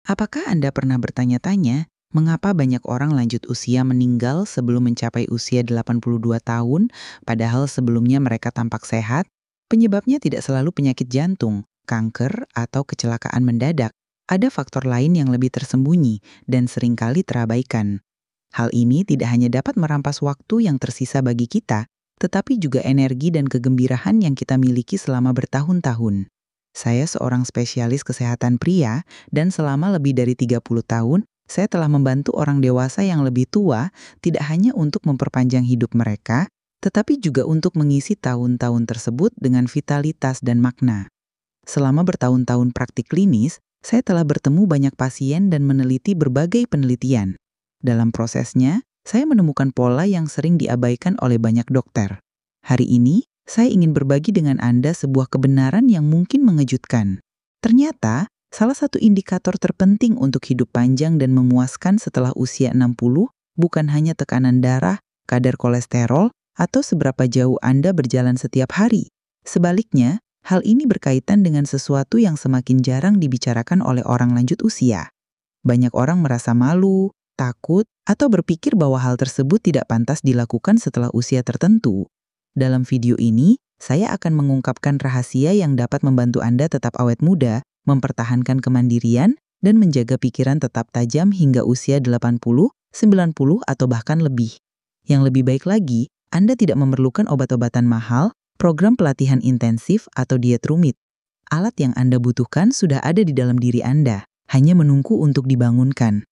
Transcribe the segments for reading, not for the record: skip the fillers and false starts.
Apakah Anda pernah bertanya-tanya, mengapa banyak orang lanjut usia meninggal sebelum mencapai usia 82 tahun, padahal sebelumnya mereka tampak sehat? Penyebabnya tidak selalu penyakit jantung, kanker, atau kecelakaan mendadak. Ada faktor lain yang lebih tersembunyi dan seringkali terabaikan. Hal ini tidak hanya dapat merampas waktu yang tersisa bagi kita, tetapi juga energi dan kegembiraan yang kita miliki selama bertahun-tahun. Saya seorang spesialis kesehatan pria, dan selama lebih dari 30 tahun, saya telah membantu orang dewasa yang lebih tua tidak hanya untuk memperpanjang hidup mereka, tetapi juga untuk mengisi tahun-tahun tersebut dengan vitalitas dan makna. Selama bertahun-tahun praktik klinis, saya telah bertemu banyak pasien dan meneliti berbagai penelitian. Dalam prosesnya, saya menemukan pola yang sering diabaikan oleh banyak dokter. Hari ini, saya ingin berbagi dengan Anda sebuah kebenaran yang mungkin mengejutkan. Ternyata, salah satu indikator terpenting untuk hidup panjang dan memuaskan setelah usia 60 bukan hanya tekanan darah, kadar kolesterol, atau seberapa jauh Anda berjalan setiap hari. Sebaliknya, hal ini berkaitan dengan sesuatu yang semakin jarang dibicarakan oleh orang lanjut usia. Banyak orang merasa malu, takut, atau berpikir bahwa hal tersebut tidak pantas dilakukan setelah usia tertentu. Dalam video ini, saya akan mengungkapkan rahasia yang dapat membantu Anda tetap awet muda, mempertahankan kemandirian, dan menjaga pikiran tetap tajam hingga usia 80, 90, atau bahkan lebih. Yang lebih baik lagi, Anda tidak memerlukan obat-obatan mahal, program pelatihan intensif, atau diet rumit. Alat yang Anda butuhkan sudah ada di dalam diri Anda, hanya menunggu untuk dibangunkan.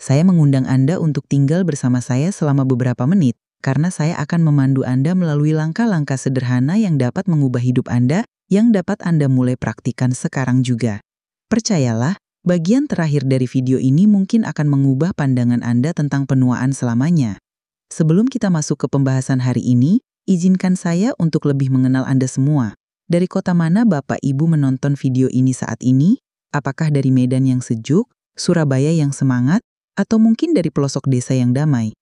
Saya mengundang Anda untuk tinggal bersama saya selama beberapa menit, karena saya akan memandu Anda melalui langkah-langkah sederhana yang dapat mengubah hidup Anda, yang dapat Anda mulai praktikkan sekarang juga. Percayalah, bagian terakhir dari video ini mungkin akan mengubah pandangan Anda tentang penuaan selamanya. Sebelum kita masuk ke pembahasan hari ini, izinkan saya untuk lebih mengenal Anda semua. Dari kota mana Bapak Ibu menonton video ini saat ini? Apakah dari Medan yang sejuk, Surabaya yang semangat, atau mungkin dari pelosok desa yang damai?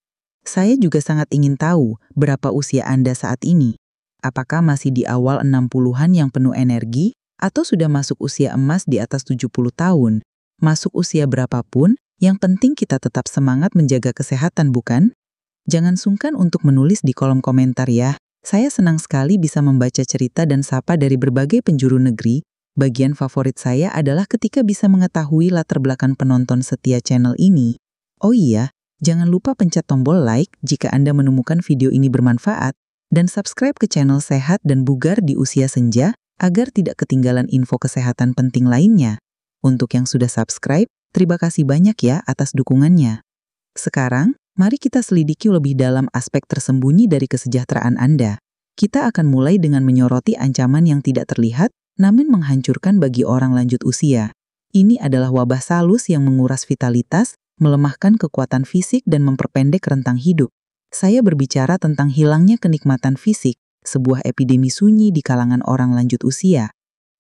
Saya juga sangat ingin tahu berapa usia Anda saat ini. Apakah masih di awal 60-an yang penuh energi, atau sudah masuk usia emas di atas 70 tahun? Masuk usia berapapun, yang penting kita tetap semangat menjaga kesehatan, bukan? Jangan sungkan untuk menulis di kolom komentar ya. Saya senang sekali bisa membaca cerita dan sapa dari berbagai penjuru negeri. Bagian favorit saya adalah ketika bisa mengetahui latar belakang penonton setia channel ini. Oh iya, jangan lupa pencet tombol like jika Anda menemukan video ini bermanfaat, dan subscribe ke channel Sehat dan Bugar di Usia Senja agar tidak ketinggalan info kesehatan penting lainnya. Untuk yang sudah subscribe, terima kasih banyak ya atas dukungannya. Sekarang, mari kita selidiki lebih dalam aspek tersembunyi dari kesejahteraan Anda. Kita akan mulai dengan menyoroti ancaman yang tidak terlihat, namun menghancurkan bagi orang lanjut usia. Ini adalah wabah salus yang menguras vitalitas, melemahkan kekuatan fisik dan memperpendek rentang hidup. Saya berbicara tentang hilangnya kenikmatan fisik, sebuah epidemi sunyi di kalangan orang lanjut usia.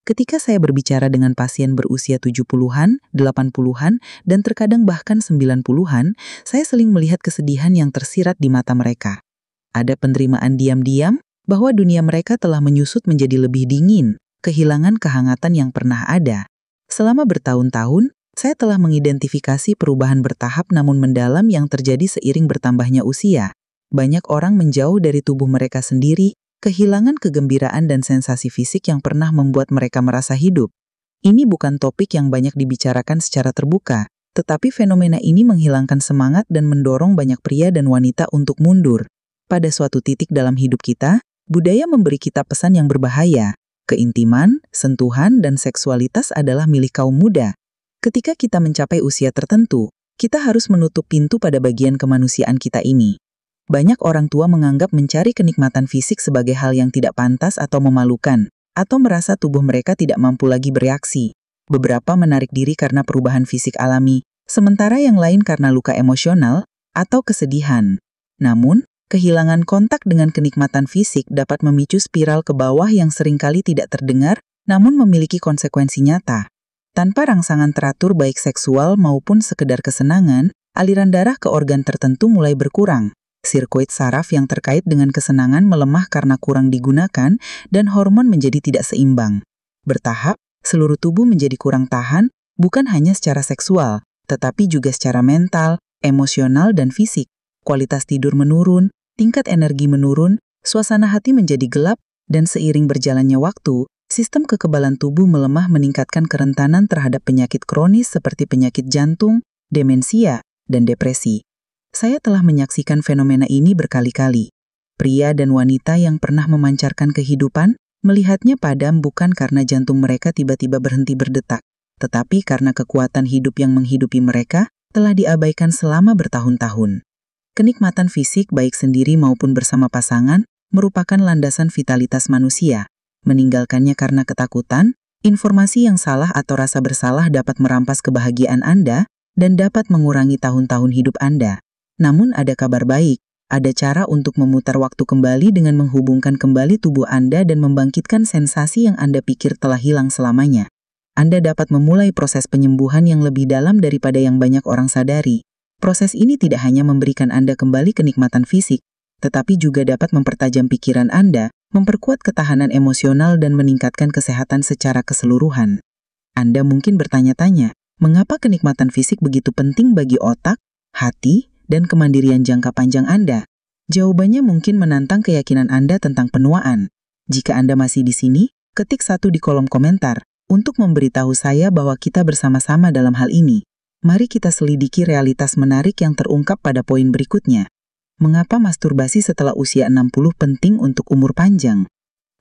Ketika saya berbicara dengan pasien berusia 70-an, 80-an, dan terkadang bahkan 90-an, saya sering melihat kesedihan yang tersirat di mata mereka. Ada penerimaan diam-diam bahwa dunia mereka telah menyusut menjadi lebih dingin, kehilangan kehangatan yang pernah ada. Selama bertahun-tahun, saya telah mengidentifikasi perubahan bertahap namun mendalam yang terjadi seiring bertambahnya usia. Banyak orang menjauh dari tubuh mereka sendiri, kehilangan kegembiraan dan sensasi fisik yang pernah membuat mereka merasa hidup. Ini bukan topik yang banyak dibicarakan secara terbuka, tetapi fenomena ini menghilangkan semangat dan mendorong banyak pria dan wanita untuk mundur. Pada suatu titik dalam hidup kita, budaya memberi kita pesan yang berbahaya. Keintiman, sentuhan, dan seksualitas adalah milik kaum muda. Ketika kita mencapai usia tertentu, kita harus menutup pintu pada bagian kemanusiaan kita ini. Banyak orang tua menganggap mencari kenikmatan fisik sebagai hal yang tidak pantas atau memalukan, atau merasa tubuh mereka tidak mampu lagi bereaksi. Beberapa menarik diri karena perubahan fisik alami, sementara yang lain karena luka emosional atau kesedihan. Namun, kehilangan kontak dengan kenikmatan fisik dapat memicu spiral ke bawah yang seringkali tidak terdengar, namun memiliki konsekuensi nyata. Tanpa rangsangan teratur baik seksual maupun sekedar kesenangan, aliran darah ke organ tertentu mulai berkurang. Sirkuit saraf yang terkait dengan kesenangan melemah karena kurang digunakan dan hormon menjadi tidak seimbang. Bertahap, seluruh tubuh menjadi kurang tahan, Bukan hanya secara seksual, tetapi juga secara mental, emosional, dan fisik. Kualitas tidur menurun, tingkat energi menurun, suasana hati menjadi gelap, dan seiring berjalannya waktu, sistem kekebalan tubuh melemah meningkatkan kerentanan terhadap penyakit kronis seperti penyakit jantung, demensia, dan depresi. Saya telah menyaksikan fenomena ini berkali-kali. Pria dan wanita yang pernah memancarkan kehidupan, melihatnya padam bukan karena jantung mereka tiba-tiba berhenti berdetak, tetapi karena kekuatan hidup yang menghidupi mereka telah diabaikan selama bertahun-tahun. Kenikmatan fisik baik sendiri maupun bersama pasangan merupakan landasan vitalitas manusia. Meninggalkannya karena ketakutan, informasi yang salah atau rasa bersalah dapat merampas kebahagiaan Anda dan dapat mengurangi tahun-tahun hidup Anda. Namun ada kabar baik, ada cara untuk memutar waktu kembali dengan menghubungkan kembali tubuh Anda dan membangkitkan sensasi yang Anda pikir telah hilang selamanya. Anda dapat memulai proses penyembuhan yang lebih dalam daripada yang banyak orang sadari. Proses ini tidak hanya memberikan Anda kembali kenikmatan fisik, tetapi juga dapat mempertajam pikiran Anda, memperkuat ketahanan emosional dan meningkatkan kesehatan secara keseluruhan. Anda mungkin bertanya-tanya, mengapa kenikmatan fisik begitu penting bagi otak, hati, dan kemandirian jangka panjang Anda? Jawabannya mungkin menantang keyakinan Anda tentang penuaan. Jika Anda masih di sini, ketik 1 di kolom komentar untuk memberitahu saya bahwa kita bersama-sama dalam hal ini. Mari kita selidiki realitas menarik yang terungkap pada poin berikutnya. Mengapa masturbasi setelah usia 60 penting untuk umur panjang?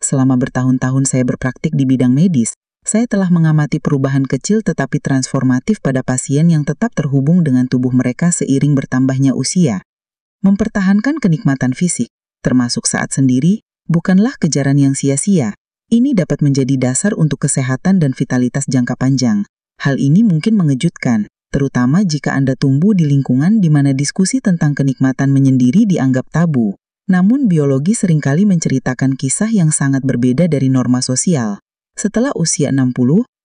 Selama bertahun-tahun saya berpraktik di bidang medis, saya telah mengamati perubahan kecil tetapi transformatif pada pasien yang tetap terhubung dengan tubuh mereka seiring bertambahnya usia. Mempertahankan kenikmatan fisik, termasuk saat sendiri, bukanlah kejaran yang sia-sia. Ini dapat menjadi dasar untuk kesehatan dan vitalitas jangka panjang. Hal ini mungkin mengejutkan, terutama jika Anda tumbuh di lingkungan di mana diskusi tentang kenikmatan menyendiri dianggap tabu. Namun biologi seringkali menceritakan kisah yang sangat berbeda dari norma sosial. Setelah usia 60,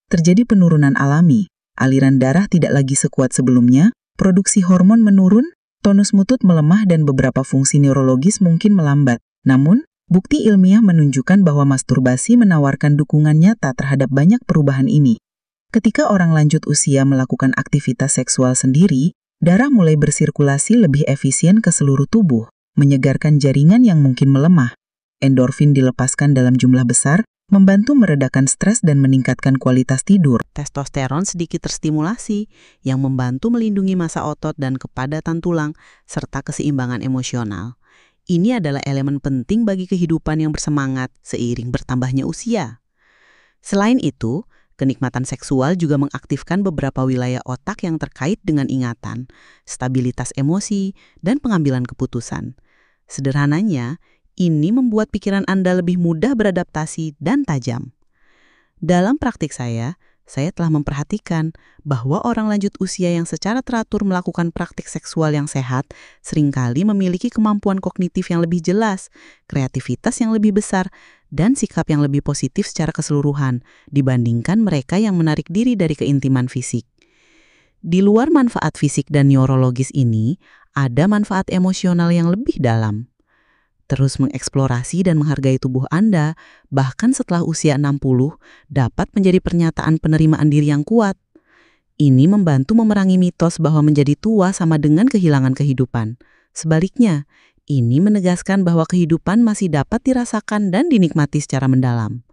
terjadi penurunan alami. Aliran darah tidak lagi sekuat sebelumnya, produksi hormon menurun, tonus lutut melemah dan beberapa fungsi neurologis mungkin melambat. Namun, bukti ilmiah menunjukkan bahwa masturbasi menawarkan dukungan nyata terhadap banyak perubahan ini. Ketika orang lanjut usia melakukan aktivitas seksual sendiri, darah mulai bersirkulasi lebih efisien ke seluruh tubuh, menyegarkan jaringan yang mungkin melemah. Endorfin dilepaskan dalam jumlah besar, membantu meredakan stres dan meningkatkan kualitas tidur. Testosteron sedikit terstimulasi, yang membantu melindungi massa otot dan kepadatan tulang, serta keseimbangan emosional. Ini adalah elemen penting bagi kehidupan yang bersemangat seiring bertambahnya usia. Selain itu, kenikmatan seksual juga mengaktifkan beberapa wilayah otak yang terkait dengan ingatan, stabilitas emosi, dan pengambilan keputusan. Sederhananya, ini membuat pikiran Anda lebih mudah beradaptasi dan tajam. Dalam praktik saya telah memperhatikan bahwa orang lanjut usia yang secara teratur melakukan praktik seksual yang sehat seringkali memiliki kemampuan kognitif yang lebih jelas, kreativitas yang lebih besar, dan sikap yang lebih positif secara keseluruhan dibandingkan mereka yang menarik diri dari keintiman fisik. Di luar manfaat fisik dan neurologis ini, ada manfaat emosional yang lebih dalam. Terus mengeksplorasi dan menghargai tubuh Anda, bahkan setelah usia 60, dapat menjadi pernyataan penerimaan diri yang kuat. Ini membantu memerangi mitos bahwa menjadi tua sama dengan kehilangan kehidupan. Sebaliknya, ini menegaskan bahwa kehidupan masih dapat dirasakan dan dinikmati secara mendalam.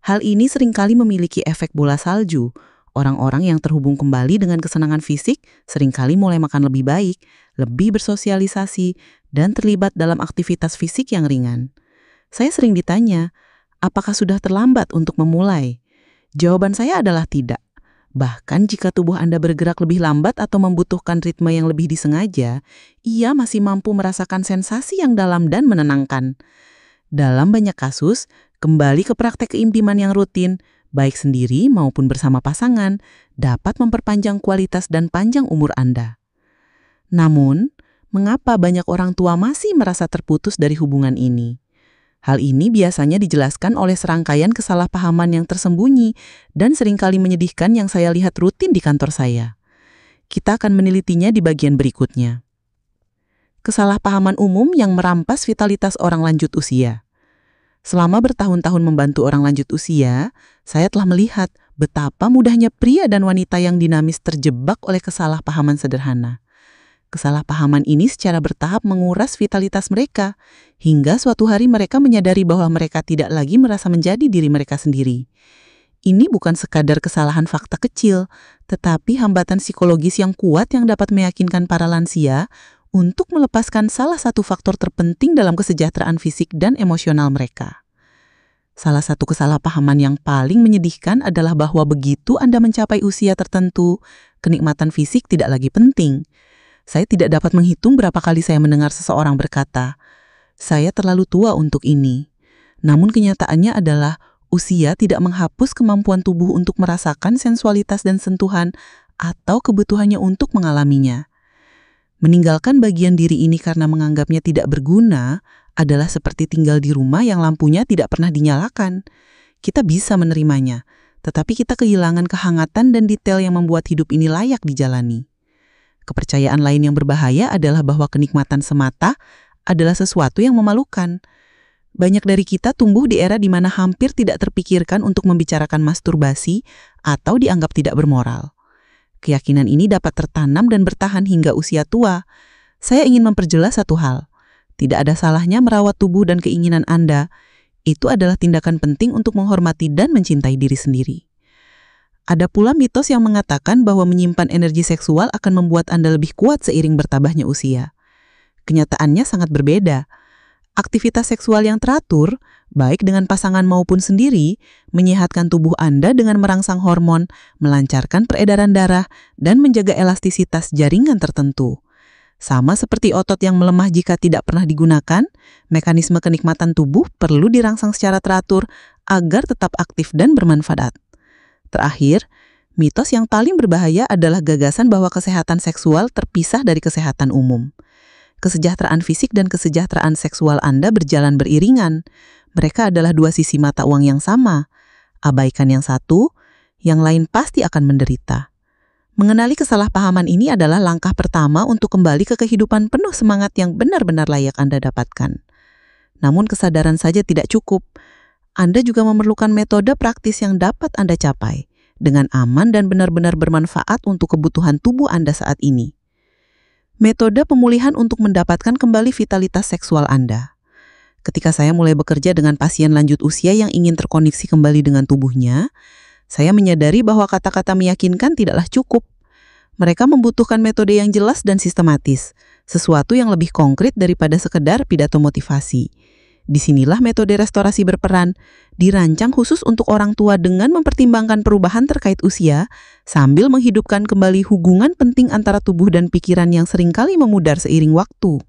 Hal ini seringkali memiliki efek bola salju. Orang-orang yang terhubung kembali dengan kesenangan fisik seringkali mulai makan lebih baik, lebih bersosialisasi, dan terlibat dalam aktivitas fisik yang ringan. Saya sering ditanya, apakah sudah terlambat untuk memulai? Jawaban saya adalah tidak. Bahkan jika tubuh Anda bergerak lebih lambat atau membutuhkan ritme yang lebih disengaja, ia masih mampu merasakan sensasi yang dalam dan menenangkan. Dalam banyak kasus, kembali ke praktek keintiman yang rutin, baik sendiri maupun bersama pasangan, dapat memperpanjang kualitas dan panjang umur Anda. Namun, mengapa banyak orang tua masih merasa terputus dari hubungan ini? Hal ini biasanya dijelaskan oleh serangkaian kesalahpahaman yang tersembunyi dan seringkali menyedihkan yang saya lihat rutin di kantor saya. Kita akan menelitinya di bagian berikutnya. Kesalahpahaman umum yang merampas vitalitas orang lanjut usia. Selama bertahun-tahun membantu orang lanjut usia, saya telah melihat betapa mudahnya pria dan wanita yang dinamis terjebak oleh kesalahpahaman sederhana. Kesalahpahaman ini secara bertahap menguras vitalitas mereka, hingga suatu hari mereka menyadari bahwa mereka tidak lagi merasa menjadi diri mereka sendiri. Ini bukan sekadar kesalahan fakta kecil, tetapi hambatan psikologis yang kuat yang dapat meyakinkan para lansia untuk melepaskan salah satu faktor terpenting dalam kesejahteraan fisik dan emosional mereka. Salah satu kesalahpahaman yang paling menyedihkan adalah bahwa begitu Anda mencapai usia tertentu, kenikmatan fisik tidak lagi penting. Saya tidak dapat menghitung berapa kali saya mendengar seseorang berkata, "Saya terlalu tua untuk ini." Namun kenyataannya adalah usia tidak menghapus kemampuan tubuh untuk merasakan sensualitas dan sentuhan atau kebutuhannya untuk mengalaminya. Meninggalkan bagian diri ini karena menganggapnya tidak berguna adalah seperti tinggal di rumah yang lampunya tidak pernah dinyalakan. Kita bisa menerimanya, tetapi kita kehilangan kehangatan dan detail yang membuat hidup ini layak dijalani. Kepercayaan lain yang berbahaya adalah bahwa kenikmatan semata adalah sesuatu yang memalukan. Banyak dari kita tumbuh di era di mana hampir tidak terpikirkan untuk membicarakan masturbasi atau dianggap tidak bermoral. Keyakinan ini dapat tertanam dan bertahan hingga usia tua. Saya ingin memperjelas satu hal. Tidak ada salahnya merawat tubuh dan keinginan Anda. Itu adalah tindakan penting untuk menghormati dan mencintai diri sendiri. Ada pula mitos yang mengatakan bahwa menyimpan energi seksual akan membuat Anda lebih kuat seiring bertambahnya usia. Kenyataannya sangat berbeda. Aktivitas seksual yang teratur, baik dengan pasangan maupun sendiri, menyehatkan tubuh Anda dengan merangsang hormon, melancarkan peredaran darah, dan menjaga elastisitas jaringan tertentu. Sama seperti otot yang melemah jika tidak pernah digunakan, mekanisme kenikmatan tubuh perlu dirangsang secara teratur agar tetap aktif dan bermanfaat. Terakhir, mitos yang paling berbahaya adalah gagasan bahwa kesehatan seksual terpisah dari kesehatan umum. Kesejahteraan fisik dan kesejahteraan seksual Anda berjalan beriringan. Mereka adalah dua sisi mata uang yang sama. Abaikan yang satu, yang lain pasti akan menderita. Mengenali kesalahpahaman ini adalah langkah pertama untuk kembali ke kehidupan penuh semangat yang benar-benar layak Anda dapatkan. Namun kesadaran saja tidak cukup. Anda juga memerlukan metode praktis yang dapat Anda capai dengan aman dan benar-benar bermanfaat untuk kebutuhan tubuh Anda saat ini. Metode pemulihan untuk mendapatkan kembali vitalitas seksual Anda. Ketika saya mulai bekerja dengan pasien lanjut usia yang ingin terkoneksi kembali dengan tubuhnya, saya menyadari bahwa kata-kata meyakinkan tidaklah cukup. Mereka membutuhkan metode yang jelas dan sistematis, sesuatu yang lebih konkret daripada sekedar pidato motivasi. Disinilah metode restorasi berperan, dirancang khusus untuk orang tua dengan mempertimbangkan perubahan terkait usia, sambil menghidupkan kembali hubungan penting antara tubuh dan pikiran yang seringkali memudar seiring waktu.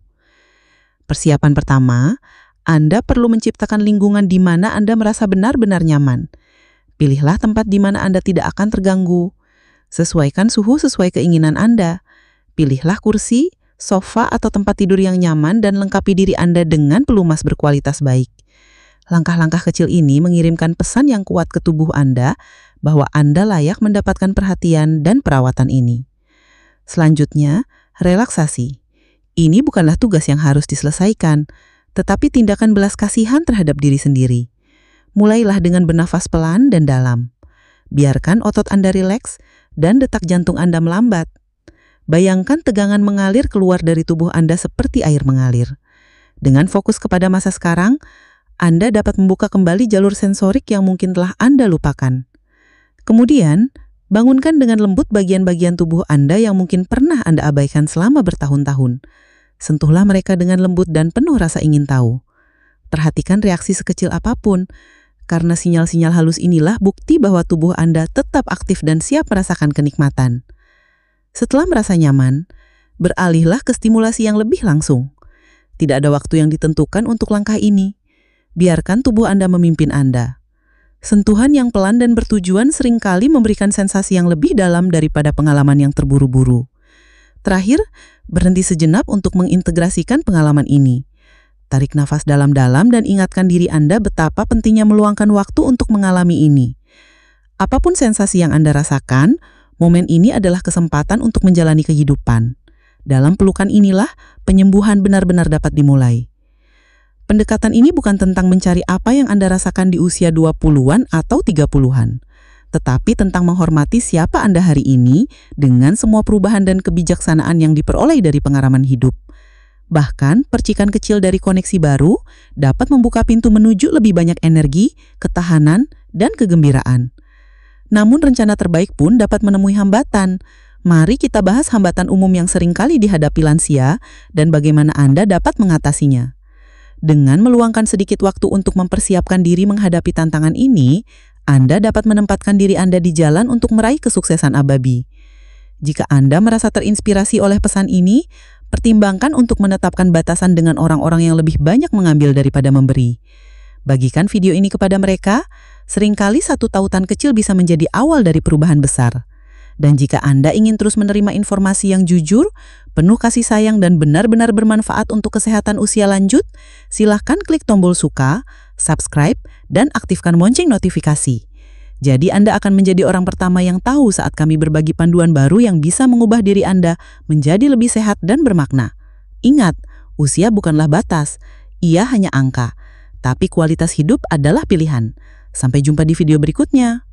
Persiapan pertama, Anda perlu menciptakan lingkungan di mana Anda merasa benar-benar nyaman. Pilihlah tempat di mana Anda tidak akan terganggu. Sesuaikan suhu sesuai keinginan Anda. Pilihlah kursi, sofa, atau tempat tidur yang nyaman dan lengkapi diri Anda dengan pelumas berkualitas baik. Langkah-langkah kecil ini mengirimkan pesan yang kuat ke tubuh Anda bahwa Anda layak mendapatkan perhatian dan perawatan ini. Selanjutnya, relaksasi. Ini bukanlah tugas yang harus diselesaikan, tetapi tindakan belas kasihan terhadap diri sendiri. Mulailah dengan bernafas pelan dan dalam. Biarkan otot Anda rileks dan detak jantung Anda melambat. Bayangkan tegangan mengalir keluar dari tubuh Anda seperti air mengalir. Dengan fokus kepada masa sekarang, Anda dapat membuka kembali jalur sensorik yang mungkin telah Anda lupakan. Kemudian, bangunkan dengan lembut bagian-bagian tubuh Anda yang mungkin pernah Anda abaikan selama bertahun-tahun. Sentuhlah mereka dengan lembut dan penuh rasa ingin tahu. Perhatikan reaksi sekecil apapun, karena sinyal-sinyal halus inilah bukti bahwa tubuh Anda tetap aktif dan siap merasakan kenikmatan. Setelah merasa nyaman, beralihlah ke stimulasi yang lebih langsung. Tidak ada waktu yang ditentukan untuk langkah ini. Biarkan tubuh Anda memimpin Anda. Sentuhan yang pelan dan bertujuan seringkali memberikan sensasi yang lebih dalam daripada pengalaman yang terburu-buru. Terakhir, berhenti sejenak untuk mengintegrasikan pengalaman ini. Tarik nafas dalam-dalam dan ingatkan diri Anda betapa pentingnya meluangkan waktu untuk mengalami ini. Apapun sensasi yang Anda rasakan, momen ini adalah kesempatan untuk menjalani kehidupan. Dalam pelukan inilah, penyembuhan benar-benar dapat dimulai. Pendekatan ini bukan tentang mencari apa yang Anda rasakan di usia 20-an atau 30-an, tetapi tentang menghormati siapa Anda hari ini dengan semua perubahan dan kebijaksanaan yang diperoleh dari pengalaman hidup. Bahkan, percikan kecil dari koneksi baru dapat membuka pintu menuju lebih banyak energi, ketahanan, dan kegembiraan. Namun rencana terbaik pun dapat menemui hambatan. Mari kita bahas hambatan umum yang seringkali dihadapi lansia dan bagaimana Anda dapat mengatasinya. Dengan meluangkan sedikit waktu untuk mempersiapkan diri menghadapi tantangan ini, Anda dapat menempatkan diri Anda di jalan untuk meraih kesuksesan abadi. Jika Anda merasa terinspirasi oleh pesan ini, pertimbangkan untuk menetapkan batasan dengan orang-orang yang lebih banyak mengambil daripada memberi. Bagikan video ini kepada mereka, seringkali satu tautan kecil bisa menjadi awal dari perubahan besar. Dan jika Anda ingin terus menerima informasi yang jujur, penuh kasih sayang dan benar-benar bermanfaat untuk kesehatan usia lanjut, silahkan klik tombol suka, subscribe, dan aktifkan lonceng notifikasi. Jadi Anda akan menjadi orang pertama yang tahu saat kami berbagi panduan baru yang bisa mengubah diri Anda menjadi lebih sehat dan bermakna. Ingat, usia bukanlah batas, ia hanya angka. Tapi kualitas hidup adalah pilihan. Sampai jumpa di video berikutnya.